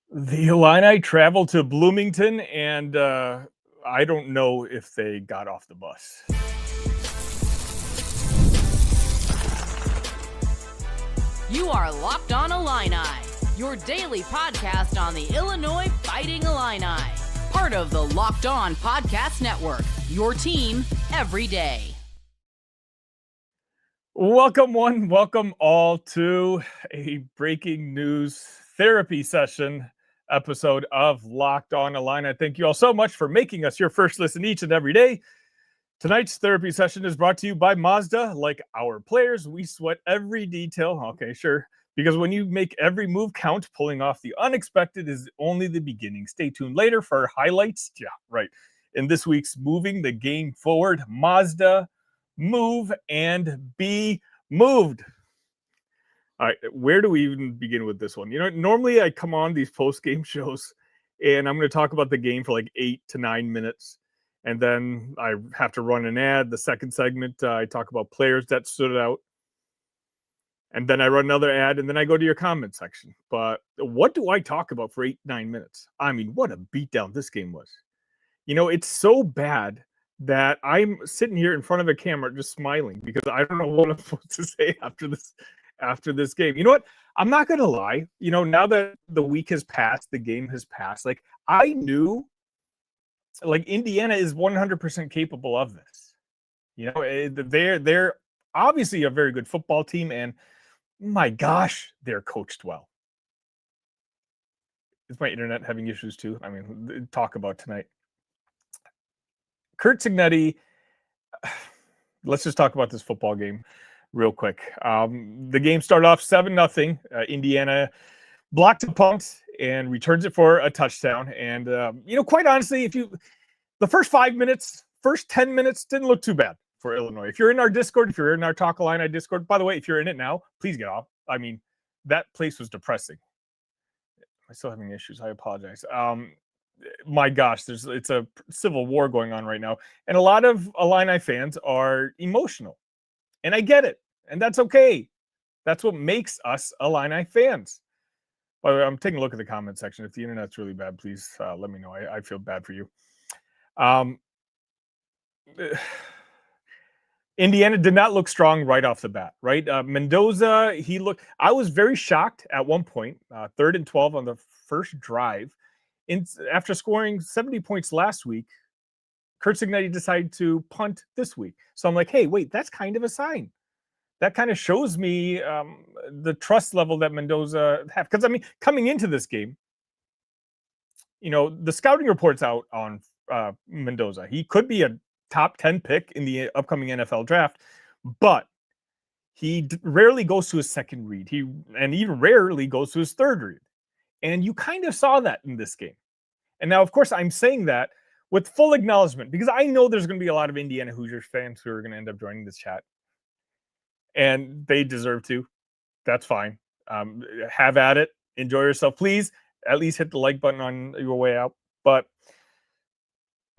The Illini traveled to Bloomington, and I don't know if they got off the bus. You are Locked On Illini, your daily podcast on the Illinois Fighting Illini. Part of the Locked On Podcast Network, your team every day. Welcome welcome all to a breaking news therapy session episode of Locked On Illini. Thank you all so much for making us your first listen each and every day. Tonight's therapy session is brought to you by Mazda. Like our players, we sweat every detail. Okay, sure. Because when you make every move count, pulling off the unexpected is only the beginning. Stay tuned later for highlights. Yeah, right. In this week's Moving the Game Forward, Mazda, move and be moved. All right, where do we even begin with this one? You know, normally I come on these post-game shows and I'm going to talk about the game for like 8 to 9 minutes. And then I have to run an ad. The second segment, I talk about players that stood out. And then I run another ad, and then I go to your comment section. But what do I talk about for 8, 9 minutes? I mean, what a beatdown this game was. You know, it's so bad that I'm sitting here in front of a camera just smiling because I don't know what I'm supposed to say after this game. You know what? I'm not going to lie. You know, now that the week has passed, the game has passed, like I knew like Indiana is 100% capable of this. You know, they're obviously a very good football team, and my gosh, they're coached well. Is my internet having issues too? I mean, talk about tonight. Curt Cignetti, let's just talk about this football game real quick. The game started off 7-0. Indiana blocked a punt and returns it for a touchdown. And, you know, quite honestly, the first 5 minutes, first 10 minutes didn't look too bad for Illinois. If you're in our Discord, if you're in our Talk Illini Discord, by the way, if you're in it now, please get off. I mean, that place was depressing. I'm still having issues. I apologize. My gosh, it's a civil war going on right now. And a lot of Illini fans are emotional. And I get it. And that's okay. That's what makes us Illini fans. By the way, I'm taking a look at the comment section. If the internet's really bad, please let me know. I feel bad for you. Indiana did not look strong right off the bat, right? Mendoza, I was very shocked at one point, 3rd and 12 on the first drive. After scoring 70 points last week, Curt Cignetti decided to punt this week. So I'm like, hey, wait, that's kind of a sign. That kind of shows me the trust level that Mendoza have. Because, I mean, coming into this game, you know, the scouting report's out on Mendoza. He could be a top 10 pick in the upcoming NFL draft, but he rarely goes to his second read. He even rarely goes to his third read. And you kind of saw that in this game. And now, of course, I'm saying that with full acknowledgement because I know there's going to be a lot of Indiana Hoosiers fans who are going to end up joining this chat. And they deserve to. That's fine. Have at it. Enjoy yourself. Please, at least hit the like button on your way out. But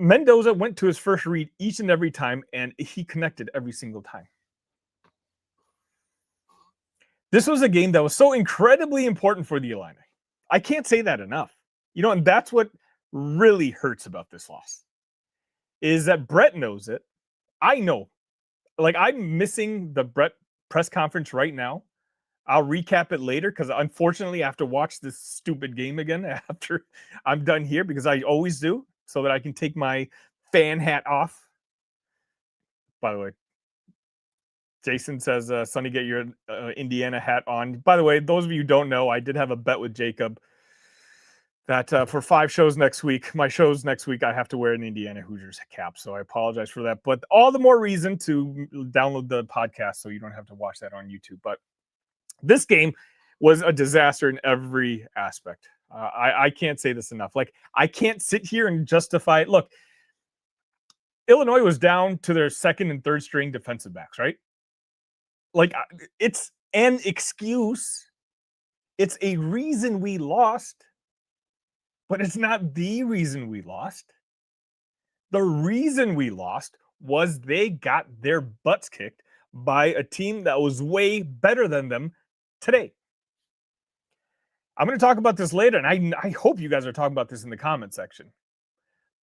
Mendoza went to his first read each and every time, and he connected every single time. This was a game that was so incredibly important for the Illini. I can't say that enough. You know, and that's what really hurts about this loss is that Bret knows it. I know. Like, I'm missing the Bret press conference right now. I'll recap it later because unfortunately I have to watch this stupid game again after I'm done here because I always do so that I can take my fan hat off. By the way, Jason says, Sonny, get your Indiana hat on. By the way, those of you who don't know, I did have a bet with Jacob that for 5 shows next week, my shows next week, I have to wear an Indiana Hoosiers cap. So I apologize for that. But all the more reason to download the podcast so you don't have to watch that on YouTube. But this game was a disaster in every aspect. I can't say this enough. Like, I can't sit here and justify it. Look, Illinois was down to their second and third string defensive backs, right? Like, it's an excuse. It's a reason we lost, but it's not the reason we lost. The reason we lost was they got their butts kicked by a team that was way better than them today. I'm going to talk about this later, and I hope you guys are talking about this in the comment section.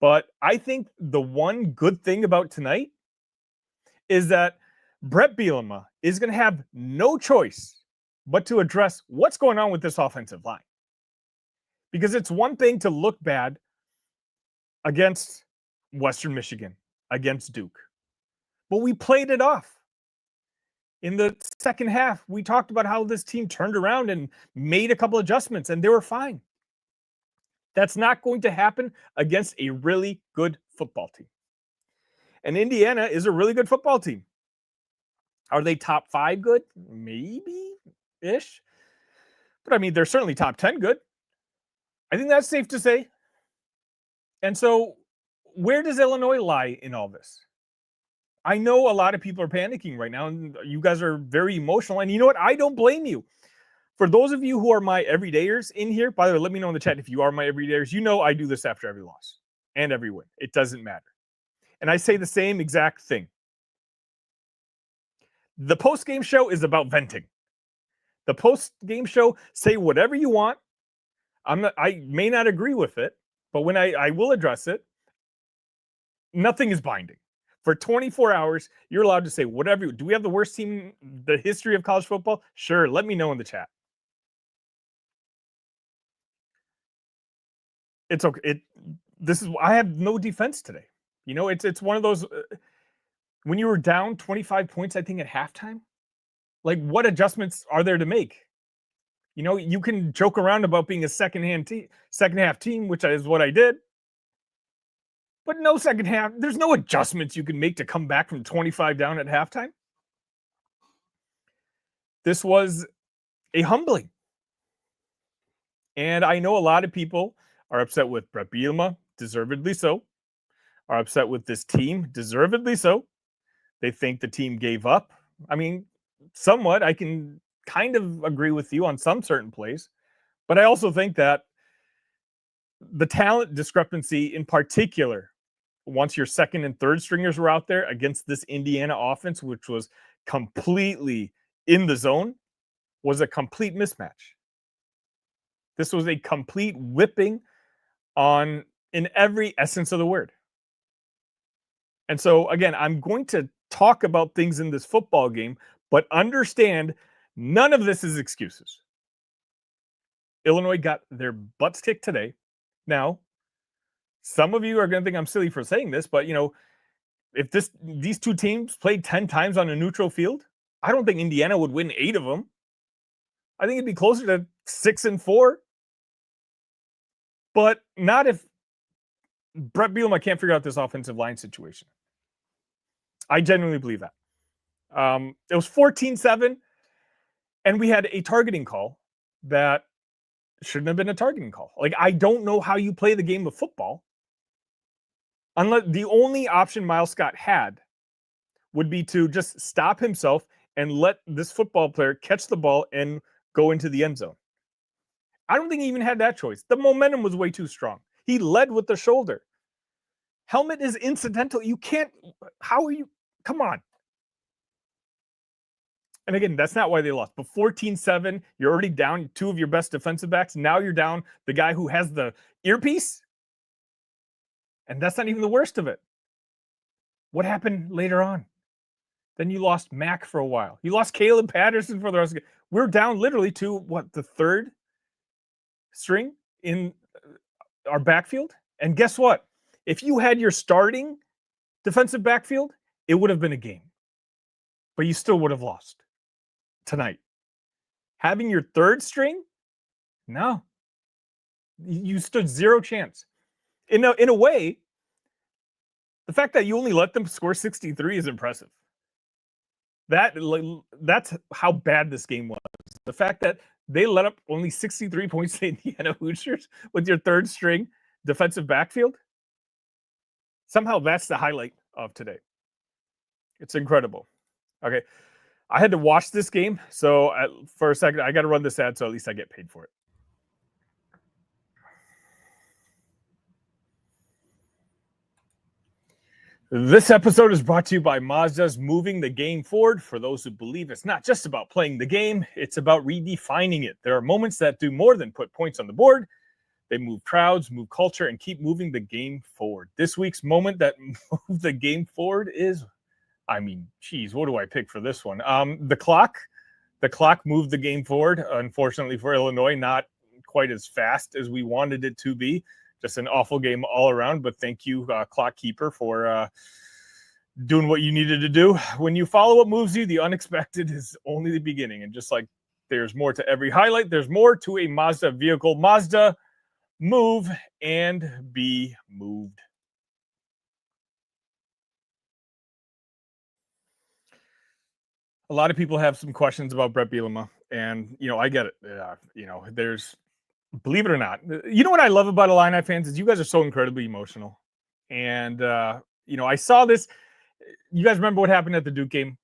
But I think the one good thing about tonight is that Bret Bielema is going to have no choice but to address what's going on with this offensive line. Because it's one thing to look bad against Western Michigan, against Duke. But we played it off. In the second half, we talked about how this team turned around and made a couple adjustments, and they were fine. That's not going to happen against a really good football team. And Indiana is a really good football team. Are they top 5 good? Maybe-ish. But I mean, they're certainly top 10 good. I think that's safe to say. And so, where does Illinois lie in all this? I know a lot of people are panicking right now, and you guys are very emotional. And you know what? I don't blame you. For those of you who are my everydayers in here, by the way, let me know in the chat if you are my everydayers. You know I do this after every loss and every win. It doesn't matter. And I say the same exact thing. The post-game show is about venting. The post-game show, say whatever you want. I may not agree with it, but when I will address it, nothing is binding. For 24 hours, you're allowed to say whatever. Do we have the worst team in the history of college football? Sure, let me know in the chat. It's okay. I have no defense today. You know, it's one of those when you were down 25 points, I think at halftime. Like, what adjustments are there to make? You know, you can joke around about being a second half team, which is what I did. But no second half, there's no adjustments you can make to come back from 25 down at halftime. This was a humbling. And I know a lot of people are upset with Bret Bielema, deservedly so. Are upset with this team, deservedly so. They think the team gave up. I mean, somewhat, I can kind of agree with you on some certain plays. But I also think that the talent discrepancy in particular, once your second and third stringers were out there against this Indiana offense, which was completely in the zone, was a complete mismatch. This was a complete whipping in every essence of the word. And so, again, I'm going to talk about things in this football game, but understand none of this is excuses. Illinois got their butts kicked today. Now, some of you are going to think I'm silly for saying this, but, you know, if these two teams played 10 times on a neutral field, I don't think Indiana would win 8 of them. I think it'd be closer to 6-4. But not if Bret Bielema can't figure out this offensive line situation. I genuinely believe that. It was 14-7, and we had a targeting call that shouldn't have been a targeting call. Like, I don't know how you play the game of football unless the only option Miles Scott had would be to just stop himself and let this football player catch the ball and go into the end zone. I don't think he even had that choice. The momentum was way too strong. He led with the shoulder. Helmet is incidental. You can't, how are you, come on. And again, that's not why they lost. But 14-7, you're already down 2 of your best defensive backs. Now you're down the guy who has the earpiece. And that's not even the worst of it. What happened later on? Then you lost Mack for a while. You lost Caleb Patterson for the rest of the game. We're down literally to, the third string in our backfield? And guess what? If you had your starting defensive backfield, it would have been a game. But you still would have lost tonight. Having your third string? No. You stood zero chance. In a way, the fact that you only let them score 63 is impressive. That's how bad this game was. The fact that they let up only 63 points to Indiana Hoosiers with your third string defensive backfield. Somehow that's the highlight of today. It's incredible. Okay. I had to watch this game. So for a second, I got to run this ad so at least I get paid for it. This episode is brought to you by Mazda's moving the game forward. For those who believe it's not just about playing the game, it's about redefining it. There are moments that do more than put points on the board. They move crowds, move culture, and keep moving the game forward. This week's moment that moved the game forward is, what do I pick for this one? The clock. The clock moved the game forward. Unfortunately for Illinois, not quite as fast as we wanted it to be. Just an awful game all around, but thank you, Clock Keeper, for doing what you needed to do. When you follow what moves you, the unexpected is only the beginning. And just like there's more to every highlight, there's more to a Mazda vehicle. Mazda, move and be moved. A lot of people have some questions about Bret Bielema, and, I get it. There's, believe it or not, you know what I love about Illini fans is you guys are so incredibly emotional. And, I saw this. You guys remember what happened at the Duke game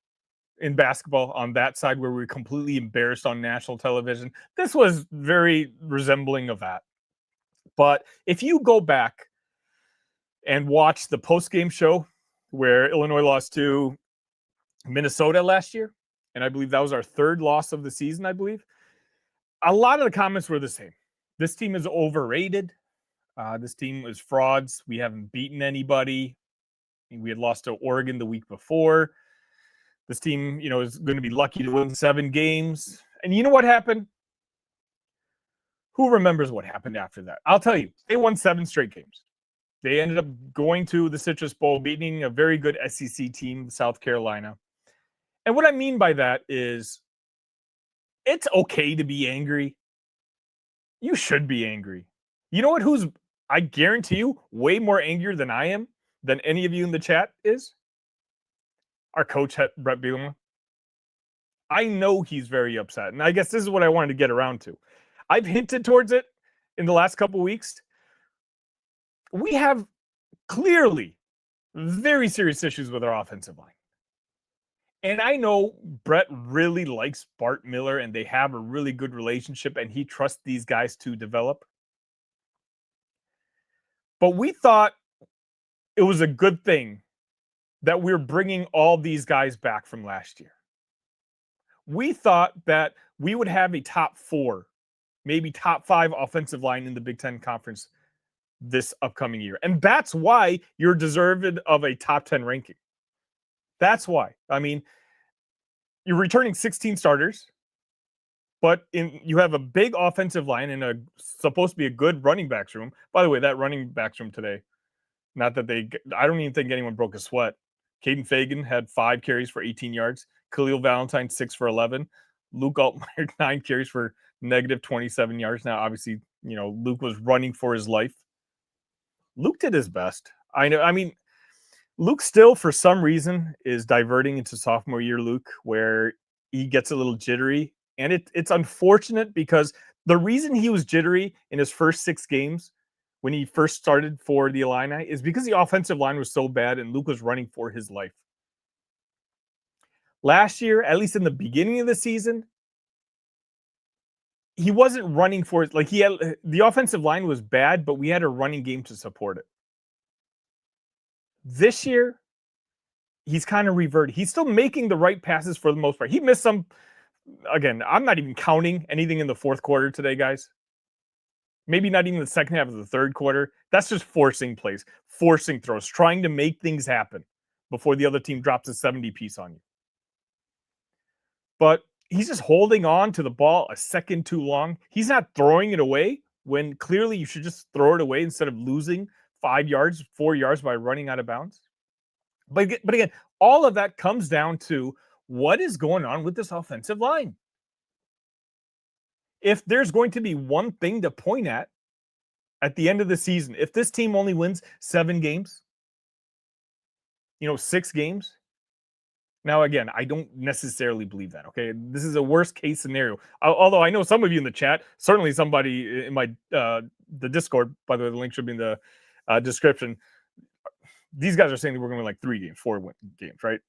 in basketball on that side where we were completely embarrassed on national television? This was very resembling of that. But if you go back and watch the post-game show where Illinois lost to Minnesota last year, and I believe that was our third loss of the season, I believe, a lot of the comments were the same. This team is overrated. This team is frauds. We haven't beaten anybody. We had lost to Oregon the week before. This team, is going to be lucky to win 7 games. And you know what happened? Who remembers what happened after that? I'll tell you. They won 7 straight games. They ended up going to the Citrus Bowl, beating a very good SEC team, South Carolina. And what I mean by that is it's okay to be angry. You should be angry. You know what? I guarantee you, way more angrier than I am, than any of you in the chat is? Our coach, Bret Bielema. I know he's very upset. And I guess this is what I wanted to get around to. I've hinted towards it in the last couple weeks. We have clearly very serious issues with our offensive line. And I know Bret really likes Bart Miller and they have a really good relationship and he trusts these guys to develop. But we thought it was a good thing that we're bringing all these guys back from last year. We thought that we would have a top 4, maybe top 5 offensive line in the Big Ten Conference this upcoming year. And that's why you're deserved of a top 10 ranking. That's why. You're returning 16 starters, but you have a big offensive line and supposed to be a good running backs room. By the way, that running backs room today, not that I don't even think anyone broke a sweat. Caden Fagan had 5 carries for 18 yards. Khalil Valentine, 6 for 11. Luke Altmaier, 9 carries for negative 27 yards. Now, obviously, Luke was running for his life. Luke did his best. Luke still, for some reason, is diverting into sophomore year Luke, where he gets a little jittery. And it's unfortunate because the reason he was jittery in his first 6 games when he first started for the Illini is because the offensive line was so bad and Luke was running for his life. Last year, at least in the beginning of the season, he wasn't running for it. The offensive line was bad, but we had a running game to support it. This year, he's kind of reverted. He's still making the right passes for the most part. He missed some. Again, I'm not even counting anything in the fourth quarter today, guys. Maybe not even the second half of the third quarter. That's just forcing plays, forcing throws, trying to make things happen before the other team drops a 70-piece on you. But he's just holding on to the ball a second too long. He's not throwing it away when clearly you should just throw it away instead of losing 5 yards, 4 yards by running out of bounds. But again, all of that comes down to what is going on with this offensive line. If there's going to be one thing to point at the end of the season, if this team only wins 7 games, 6 games. Now, again, I don't necessarily believe that, okay? This is a worst case scenario. Although I know some of you in the chat, certainly somebody in the Discord, by the way, the link should be in the description. These guys are saying that we're going to win 3 games, 4 games, right?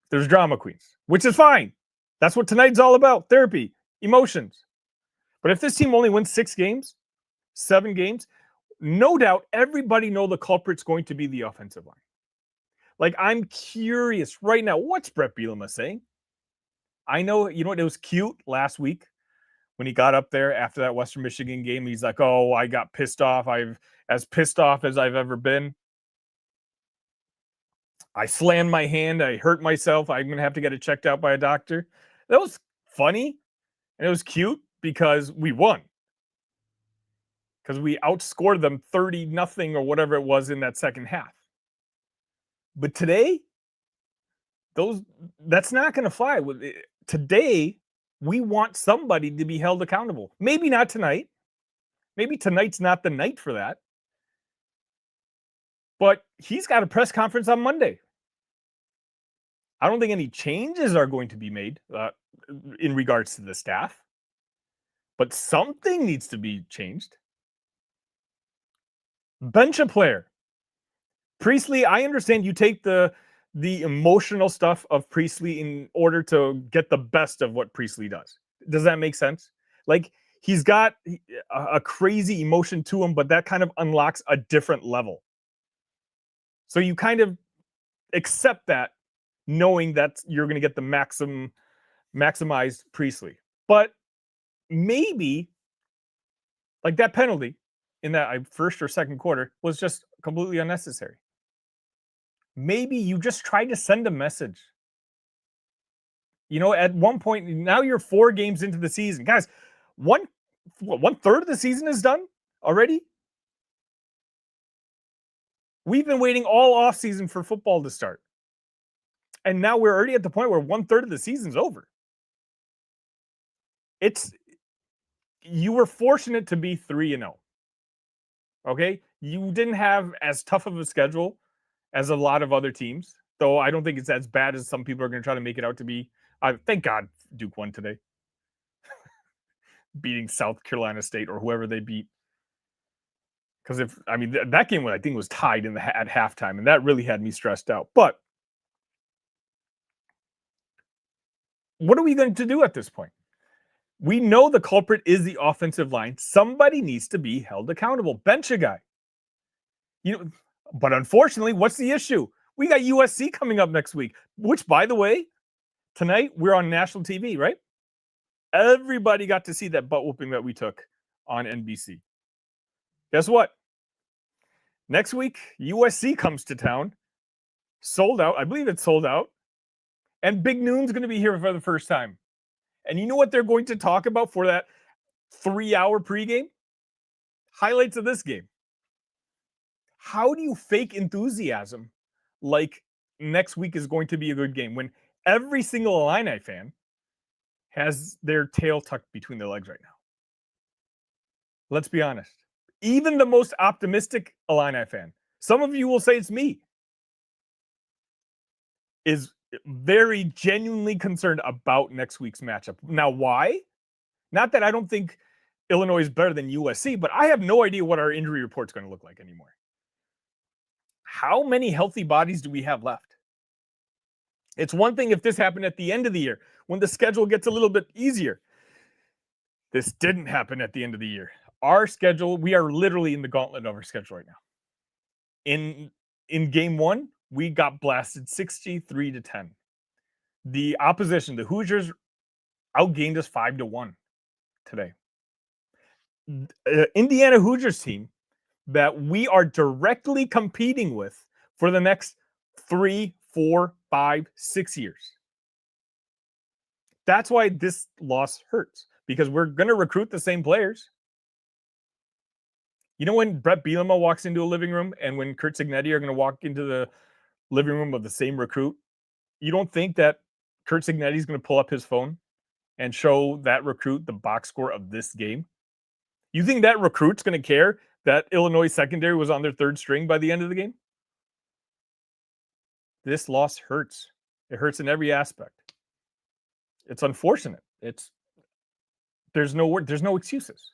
There's drama queens, which is fine. That's what tonight's all about. Therapy, emotions. But if this team only wins 6 games, 7 games, no doubt everybody know the culprit's going to be the offensive line. Like, I'm curious right now, what's Bret Bielema saying? I know, you know what, it was cute last week when he got up there after that Western Michigan game. He's like, oh, I got pissed off. I've as pissed off as I've ever been. I slammed my hand. I hurt myself. I'm going to have to get it checked out by a doctor. That was funny. And it was cute because we won. Because we outscored them 30-0 or whatever it was in that second half. But today, that's not going to fly. Today, we want somebody to be held accountable. Maybe not tonight. Maybe tonight's not the night for that. But he's got a press conference on Monday. I don't think any changes are going to be made in regards to the staff. But something needs to be changed. Bench a player. Priestley, I understand you take the emotional stuff of Priestley in order to get the best of what Priestley does. Does that make sense? Like, he's got a crazy emotion to him, but that kind of unlocks a different level. So you kind of accept that, knowing that you're going to get the maximized Priestley. But maybe, like, that penalty in that first or second quarter was just completely unnecessary. Maybe you just tried to send a message. You know, at one point, now you're 4 games into the season. Guys, one third of the season is done already? We've been waiting all offseason for football to start. And now we're already at the point where 1/3 of the season's over. You were fortunate to be 3-0. Okay? You didn't have as tough of a schedule as a lot of other teams, though I don't think it's as bad as some people are going to try to make it out to be. Thank God Duke won today. Beating South Carolina State or whoever they beat. Because that game, I think, was tied at halftime, and that really had me stressed out. But what are we going to do at this point? We know the culprit is the offensive line. Somebody needs to be held accountable. Bench a guy. But unfortunately, what's the issue? We got USC coming up next week, which, by the way, tonight we're on national TV, right? Everybody got to see that butt whooping that we took on NBC. Guess what? Next week, USC comes to town. Sold out. I believe it's sold out. And Big Noon's going to be here for the first time. And you know what they're going to talk about for that 3-hour pregame? Highlights of this game. How do you fake enthusiasm like next week is going to be a good game when every single Illini fan has their tail tucked between their legs right now? Let's be honest. Even the most optimistic Illini fan, some of you will say it's me, is very genuinely concerned about next week's matchup. Now, why? Not that I don't think Illinois is better than USC, but I have no idea what our injury report's going to look like anymore. How many healthy bodies do we have left? It's one thing if this happened at the end of the year, when the schedule gets a little bit easier. This didn't happen at the end of the year. Our schedule, we are literally in the gauntlet of our schedule right now. In game 1, we got blasted 63-10. The opposition, the Hoosiers, outgained us 5-1 today. Indiana Hoosiers team that we are directly competing with for the next 3, 4, 5, 6 years. That's why this loss hurts, because we're going to recruit the same players. You know, when Bret Bielema walks into a living room and when Curt Cignetti are going to walk into the living room of the same recruit, you don't think that Curt Cignetti is going to pull up his phone and show that recruit the box score of this game? You think that recruit's going to care that Illinois secondary was on their 3rd string by the end of the game? This loss hurts. It hurts in every aspect. It's unfortunate. There's no excuses.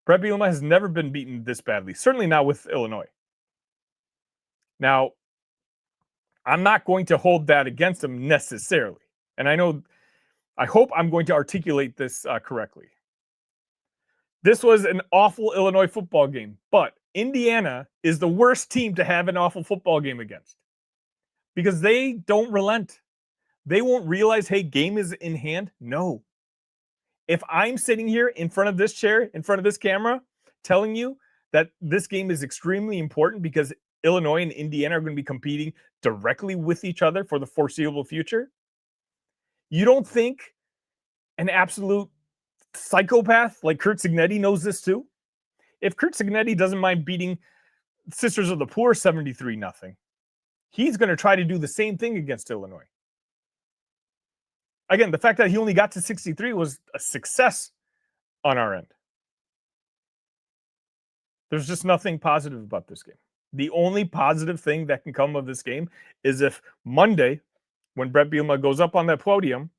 Bret Bielema has never been beaten this badly, certainly not with Illinois. Now, I'm not going to hold that against him necessarily. And I hope I'm going to articulate this correctly. This was an awful Illinois football game, but Indiana is the worst team to have an awful football game against. because they don't relent. They won't realize, hey, game is in hand. No. If I'm sitting here in front of this chair, in front of this camera, telling you that this game is extremely important because Illinois and Indiana are going to be competing directly with each other for the foreseeable future, you don't think an absolute psychopath like Curt Cignetti knows this too? If Curt Cignetti doesn't mind beating Sisters of the Poor 73-0, he's going to try to do the same thing against Illinois. Again, the fact that he only got to 63 was a success on our end. There's just nothing positive about this game. The only positive thing that can come of this game is if Monday, when Bret Bielema goes up on that podium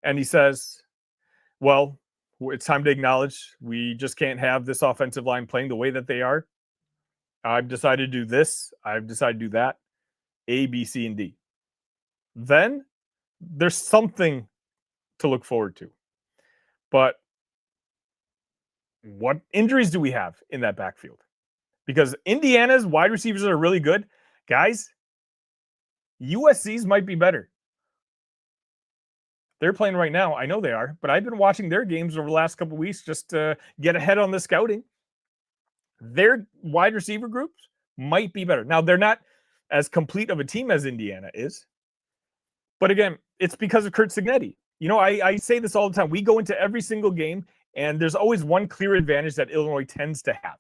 and he says, well, it's time to acknowledge we just can't have this offensive line playing the way that they are. I've decided to do this. I've decided to do that. A, B, C, and D. Then there's something to look forward to. But what injuries do we have in that backfield? Because Indiana's wide receivers are really good. Guys, USC's might be better. They're playing right now. I know they are, but I've been watching their games over the last couple of weeks just to get ahead on the scouting. Their wide receiver groups might be better. Now, they're not as complete of a team as Indiana is. But again, it's because of Curt Cignetti. You know, I say this all the time. We go into every single game, and there's always one clear advantage that Illinois tends to have.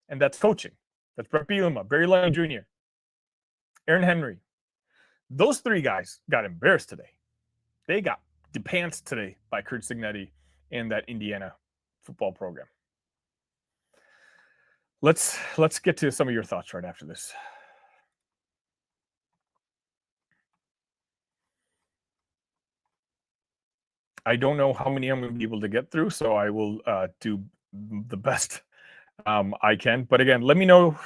And that's coaching. That's Bret Bielema, Barry Lyon Jr., Aaron Henry. Those three guys got embarrassed today. They got depantsed today by Curt Cignetti and that Indiana football program. Let's get to some of your thoughts right after this. I don't know how many I'm going to be able to get through, so I will do the best I can. But again, let me know,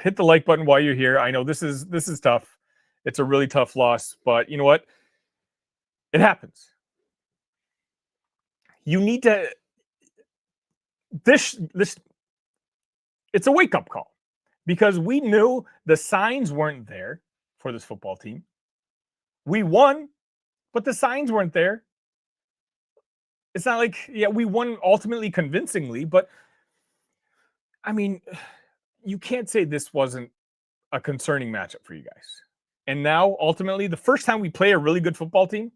hit the like button while you're here. I know this is tough. It's a really tough loss, but you know what? It happens. You need to this it's a wake-up call because we knew the signs weren't there for this football team. We won, but the signs weren't there. It's not like, we won ultimately convincingly, but I mean, you can't say this wasn't a concerning matchup for you guys. And now, ultimately, the first time we play a really good football team,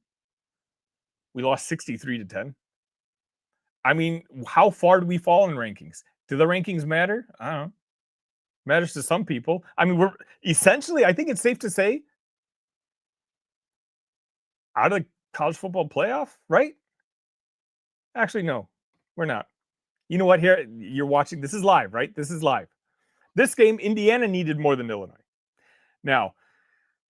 we lost 63-10. I mean, how far do we fall in rankings? Do the rankings matter? I don't know. Matters to some people. I mean, we're essentially, I think it's safe to say, out of the college football playoff, right? Actually, no, we're not. You know what? Here, you're watching. This is live, right? This is live. This game, Indiana needed more than Illinois. Now,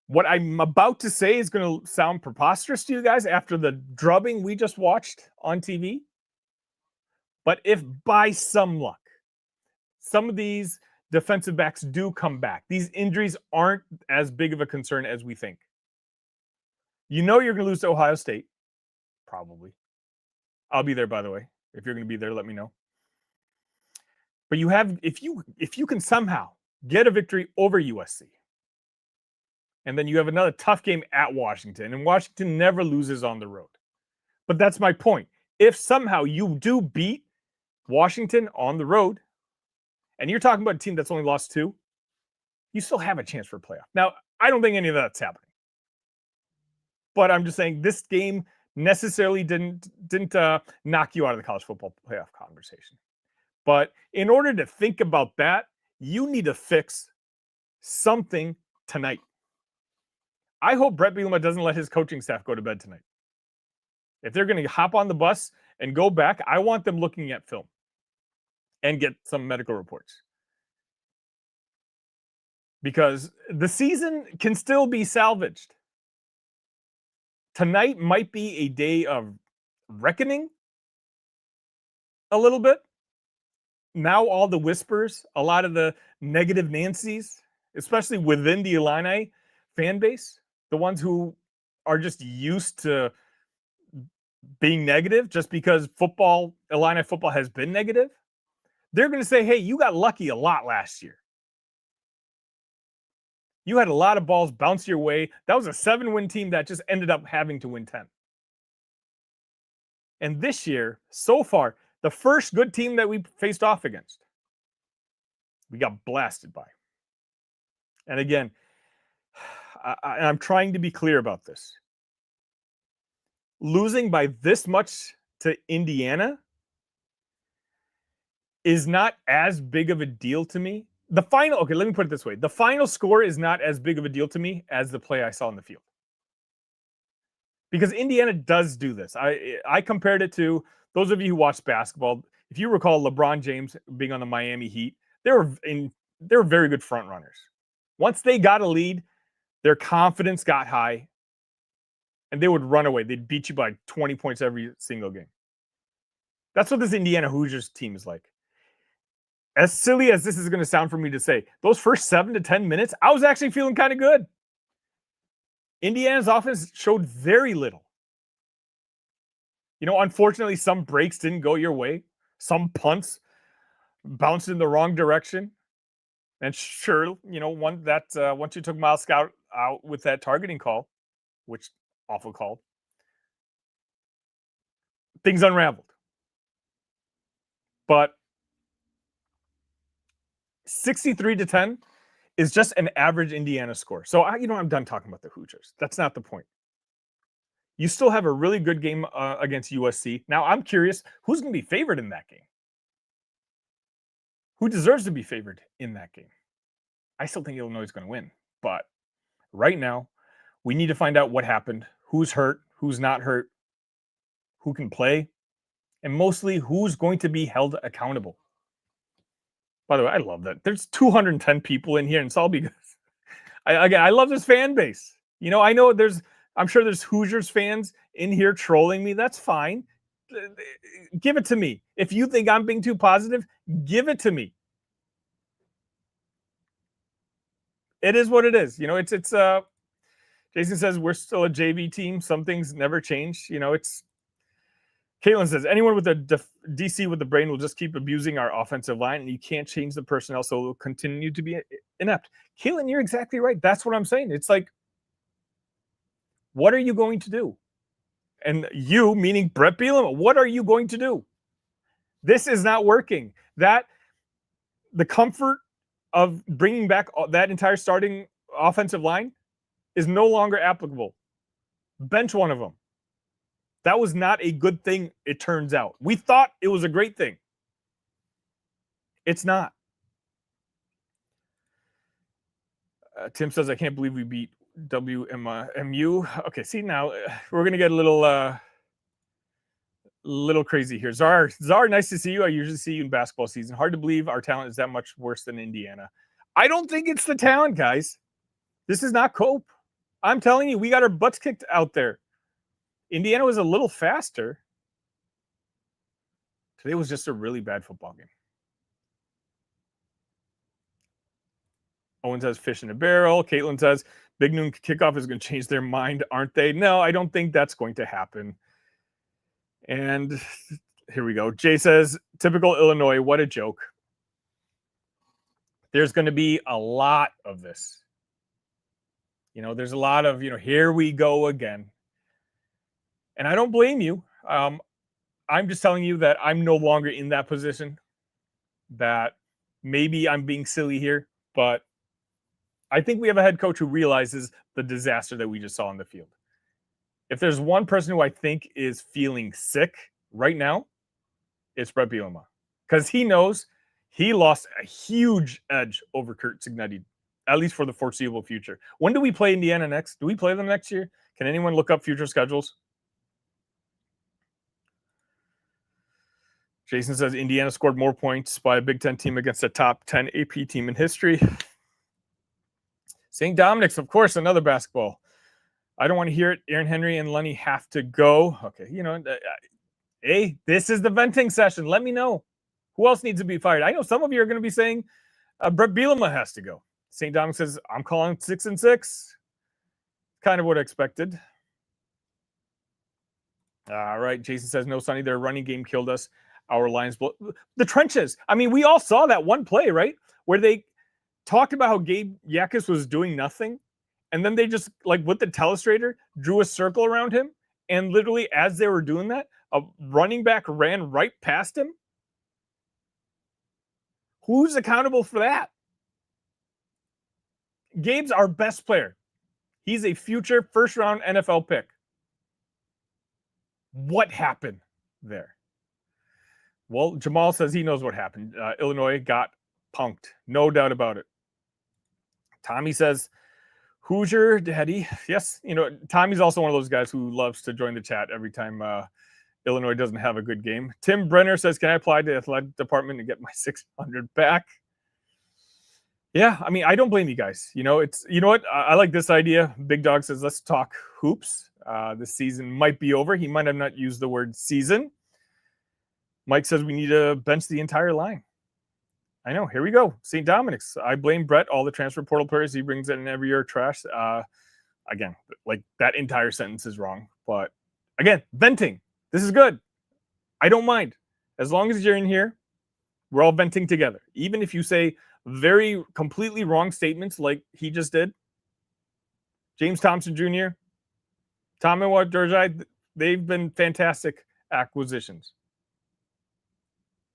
what I'm about to say is going to sound preposterous to you guys after the drubbing we just watched on TV. But if by some luck, some of these defensive backs do come back, these injuries aren't as big of a concern as we think. You know you're going to lose to Ohio State, probably. I'll be there, by the way. If you're going to be there, let me know. But you have, if you can somehow get a victory over USC, and then you have another tough game at Washington, and Washington never loses on the road. But that's my point. If somehow you do beat Washington on the road, and you're talking about a team that's only lost 2, you still have a chance for a playoff. Now, I don't think any of that's happening. But I'm just saying this game necessarily didn't knock you out of the college football playoff conversation. But in order to think about that, you need to fix something tonight. I hope Bret Bielema doesn't let his coaching staff go to bed tonight. If they're going to hop on the bus and go back, I want them looking at film and get some medical reports. Because the season can still be salvaged. Tonight might be a day of reckoning a little bit. Now all the whispers, a lot of the negative Nancy's, especially within the Illini fan base, the ones who are just used to being negative just because Illini football has been negative, they're going to say, hey, you got lucky a lot last year. You had a lot of balls bounce your way. That was a 7-win team that just ended up having to win 10. And this year, so far, the first good team that we faced off against, we got blasted by. And again, I'm trying to be clear about this. Losing by this much to Indiana is not as big of a deal to me. Okay, let me put it this way. The final score is not as big of a deal to me as the play I saw in the field. Because Indiana does do this. I compared it to those of you who watch basketball. If you recall LeBron James being on the Miami Heat, they were very good front runners. Once they got a lead, their confidence got high, and they would run away. They'd beat you by 20 points every single game. That's what this Indiana Hoosiers team is like. As silly as this is going to sound for me to say, those first 7 to 10 minutes, I was actually feeling kind of good. Indiana's offense showed very little. Unfortunately, some breaks didn't go your way. Some punts bounced in the wrong direction. And sure, once you took Miles Scout out with that targeting call, which awful call, things unraveled. But 63-10 is just an average Indiana score. So I'm done talking about the Hoosiers. That's not the point. You still have a really good game against USC. Now I'm curious, who's going to be favored in that game? Who deserves to be favored in that game? I still think Illinois is going to win. But right now, we need to find out what happened, who's hurt, who's not hurt, who can play, and mostly who's going to be held accountable. By the way, I love that. There's 210 people in here, and it's all because I love this fan base. I'm sure there's Hoosiers fans in here trolling me. That's fine. Give it to me. If you think I'm being too positive, give it to me. It is what it is. Jason says we're still a JV team. Some things never change. Caitlin says anyone with a DC with the brain will just keep abusing our offensive line, and you can't change the personnel, so it will continue to be inept. Caitlin, you're exactly right. That's what I'm saying. It's like, what are you going to do? And you, meaning Bret Bielema, what are you going to do? This is not working. The comfort of bringing back that entire starting offensive line is no longer applicable. Bench one of them. That was not a good thing, it turns out. We thought it was a great thing. It's not. Tim says, I can't believe we beat WMU. Okay, see, now we're going to get a little crazy here. Czar, nice to see you. I usually see you in basketball season. Hard to believe our talent is that much worse than Indiana. I don't think it's the talent, guys. This is not cope. I'm telling you, we got our butts kicked out there. Indiana was a little faster. Today was just a really bad football game. Owen says fish in a barrel. Caitlin says big noon kickoff is going to change their mind, aren't they? No, I don't think that's going to happen. And here we go. Jay says, typical Illinois, what a joke. There's going to be a lot of this. There's a lot of, here we go again. And I don't blame you. I'm just telling you that I'm no longer in that position, that maybe I'm being silly here, but I think we have a head coach who realizes the disaster that we just saw on the field. If there's one person who I think is feeling sick right now, it's Bret Bielema. Because he knows he lost a huge edge over Kurt Cignetti, at least for the foreseeable future. When do we play Indiana next? Do we play them next year? Can anyone look up future schedules? Jason says Indiana scored more points by a Big Ten team against a top 10 AP team in history. St. Dominic's, of course, another basketball. I don't want to hear it. Aaron Henry and Lenny have to go. Okay, hey, this is the venting session. Let me know. Who else needs to be fired? I know some of you are going to be saying Bret Bielema has to go. St. Dominic says, I'm calling 6-6. Kind of what I expected. All right, Jason says, no, Sonny, their running game killed us. Our lines, the trenches. I mean, we all saw that one play, right? Where they talked about how Gabe Yakis was doing nothing, and then they just, like with the telestrator, drew a circle around him, and literally as they were doing that, a running back ran right past him? Who's accountable for that? Gabe's our best player. He's a future first-round NFL pick. What happened there? Well, Jamal says he knows what happened. Illinois got punked. No doubt about it. Tommy says, Hoosier Daddy. Yes, Tommy's also one of those guys who loves to join the chat every time Illinois doesn't have a good game. Tim Brenner says, can I apply to the athletic department and get my $600 back? Yeah, I mean, I don't blame you guys. You know what? I like this idea. Big Dog says, let's talk hoops. This season might be over. He might have not used the word season. Mike says we need to bench the entire line. I know. Here we go. St. Dominic's. I blame Bret. All the transfer portal players he brings in every year trash. Again, like that entire sentence is wrong. But again, venting. This is good. I don't mind. As long as you're in here, we're all venting together. Even if you say very completely wrong statements like he just did. James Thompson Jr., Tom and Georgia, they've been fantastic acquisitions.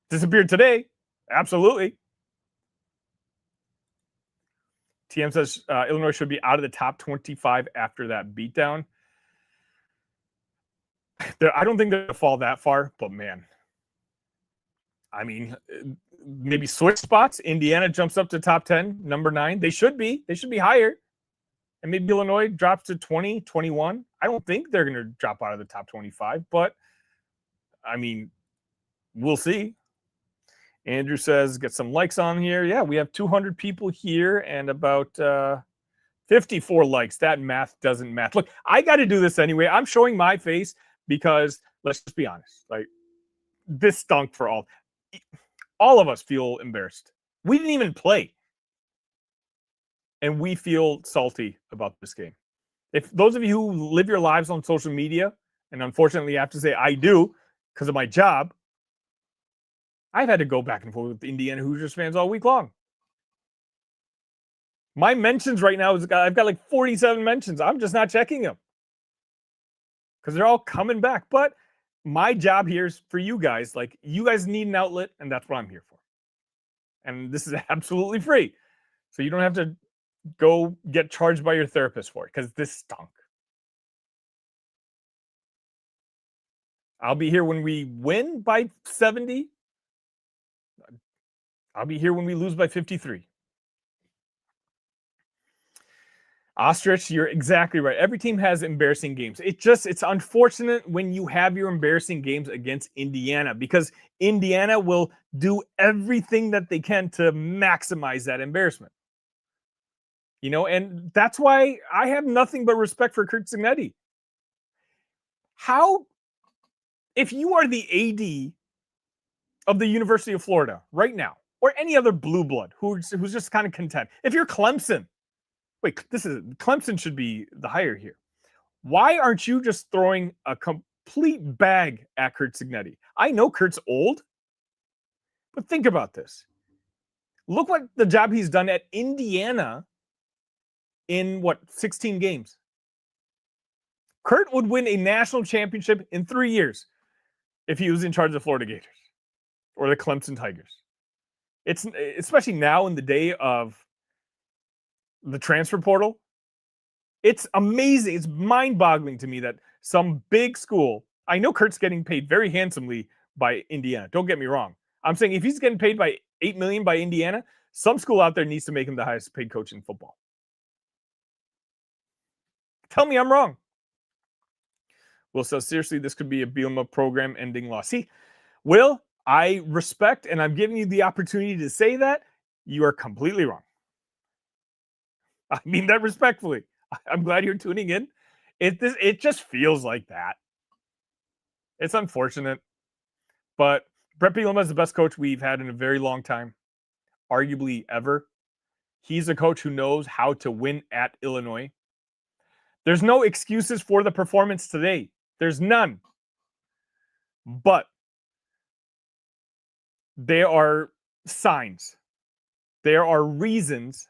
Disappeared today. Absolutely. TM says Illinois should be out of the top 25 after that beatdown. I don't think they'll fall that far, but man. I mean, maybe switch spots. Indiana jumps up to top 10, number 9. They should be higher. And maybe Illinois drops to 20, 21. I don't think they're going to drop out of the top 25, but I mean, we'll see. Andrew says, get some likes on here. Yeah, we have 200 people here and about 54 likes. That math doesn't match. Look, I got to do this anyway. I'm showing my face because let's just be honest. Like, this stunk for all of us feel embarrassed. We didn't even play. And we feel salty about this game. If those of you who live your lives on social media, and unfortunately I have to say I do because of my job, I've had to go back and forth with Indiana Hoosiers fans all week long. My mentions right now, I've got like 47 mentions. I'm just not checking them because they're all coming back. But my job here is for you guys. Like, you guys need an outlet, and that's what I'm here for. And this is absolutely free. So you don't have to go get charged by your therapist for it because this stunk. I'll be here when we win by 70. I'll be here when we lose by 53. Ostrich, you're exactly right. Every team has embarrassing games. It's unfortunate when you have your embarrassing games against Indiana because Indiana will do everything that they can to maximize that embarrassment. And that's why I have nothing but respect for Curt Cignetti. If you are the AD of the University of Florida right now, or any other blue blood who's just kind of content, if you're Clemson, Clemson should be the hire here. Why aren't you just throwing a complete bag at Curt Cignetti? I know Kurt's old, but think about this. Look what the job he's done at Indiana in 16 games. Kurt would win a national championship in 3 years if he was in charge of the Florida Gators or the Clemson Tigers. It's especially now in the day of the transfer portal. It's amazing. It's mind-boggling to me that some big school, I know Kurt's getting paid very handsomely by Indiana. Don't get me wrong. I'm saying if he's getting paid by $8 million by Indiana, some school out there needs to make him the highest paid coach in football. Tell me I'm wrong. Will says, seriously, this could be a Bielema program ending loss. See, Will, I respect and I'm giving you the opportunity to say that. You are completely wrong. I mean that respectfully. I'm glad you're tuning in. It just feels like that. It's unfortunate. But Bret Bielema is the best coach we've had in a very long time, arguably ever. He's a coach who knows how to win at Illinois. There's no excuses for the performance today. There's none. But there are signs. there are reasons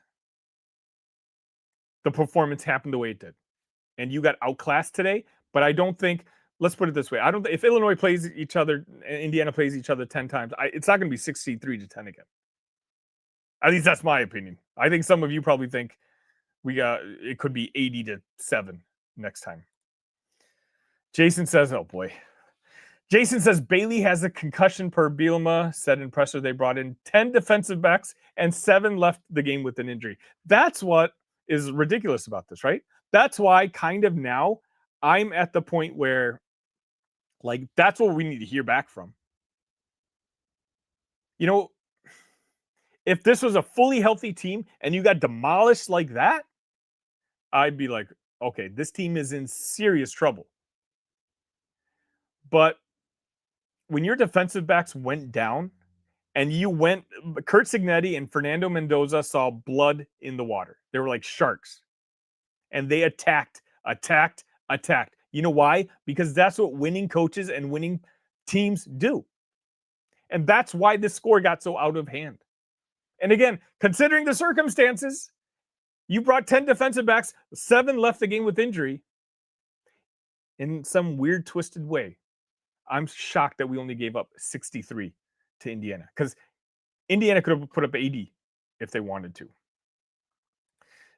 the performance happened the way it did. And you got outclassed today, but I don't think, let's put it this way. If Illinois plays each other, Indiana plays each other 10 times, it's not going to be 63-10 again. At least that's my opinion. I think some of you probably think it could be 80-7 next time. Jason says, oh boy. Jason says Bailey has a concussion per Bielema, said in presser they brought in 10 defensive backs and 7 left the game with an injury. That's what is ridiculous about this, right? That's why kind of now I'm at the point where, like, that's what we need to hear back from. You know, if this was a fully healthy team and you got demolished like that, I'd be like, okay, this team is in serious trouble. But when your defensive backs went down and Kurt Signetti and Fernando Mendoza saw blood in the water. They were like sharks. And they attacked. You know why? Because that's what winning coaches and winning teams do. And that's why this score got so out of hand. And again, considering the circumstances, you brought 10 defensive backs, 7 left the game with injury. In some weird, twisted way, I'm shocked that we only gave up 63 to Indiana, because Indiana could have put up 80 if they wanted to.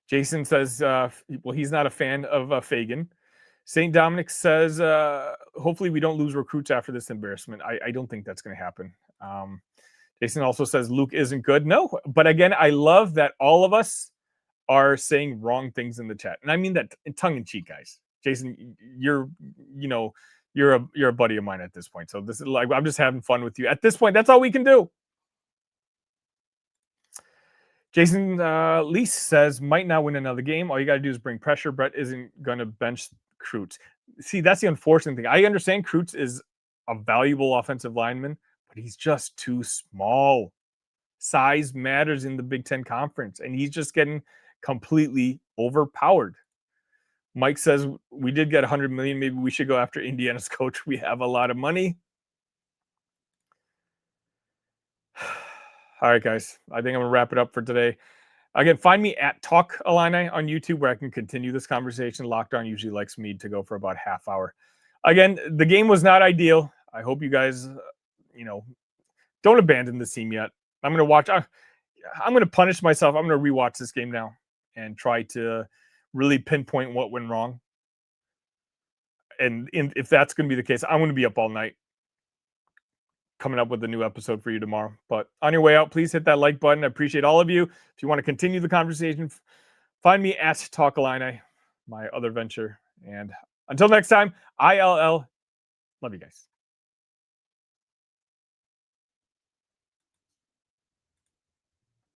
Jason says, well, he's not a fan of Fagan. St. Dominic says, hopefully we don't lose recruits after this embarrassment. I don't think that's going to happen. Jason also says Luke isn't good. No, but again, I love that all of us are saying wrong things in the chat. And I mean that in tongue in cheek, guys. Jason, you're a buddy of mine at this point. So this is like, I'm just having fun with you. At this point, that's all we can do. Jason Lease says, might not win another game. All you got to do is bring pressure. Bret isn't going to bench Kreutz. See, that's the unfortunate thing. I understand Kreutz is a valuable offensive lineman, but he's just too small. Size matters in the Big Ten Conference, and he's just getting completely overpowered. Mike says, we did get $100 million. Maybe we should go after Indiana's coach. We have a lot of money. All right, guys. I think I'm going to wrap it up for today. Again, find me at Talk Illini on YouTube, where I can continue this conversation. Locked On usually likes me to go for about half hour. Again, the game was not ideal. I hope you guys, don't abandon this team yet. I'm going to watch. I'm going to punish myself. I'm going to rewatch this game now and try to really pinpoint what went wrong. And if that's going to be the case, I'm going to be up all night coming up with a new episode for you tomorrow. But on your way out, please hit that like button. I appreciate all of you. If you want to continue the conversation, find me at Talk Illini, my other venture. And until next time, ILL. Love you guys.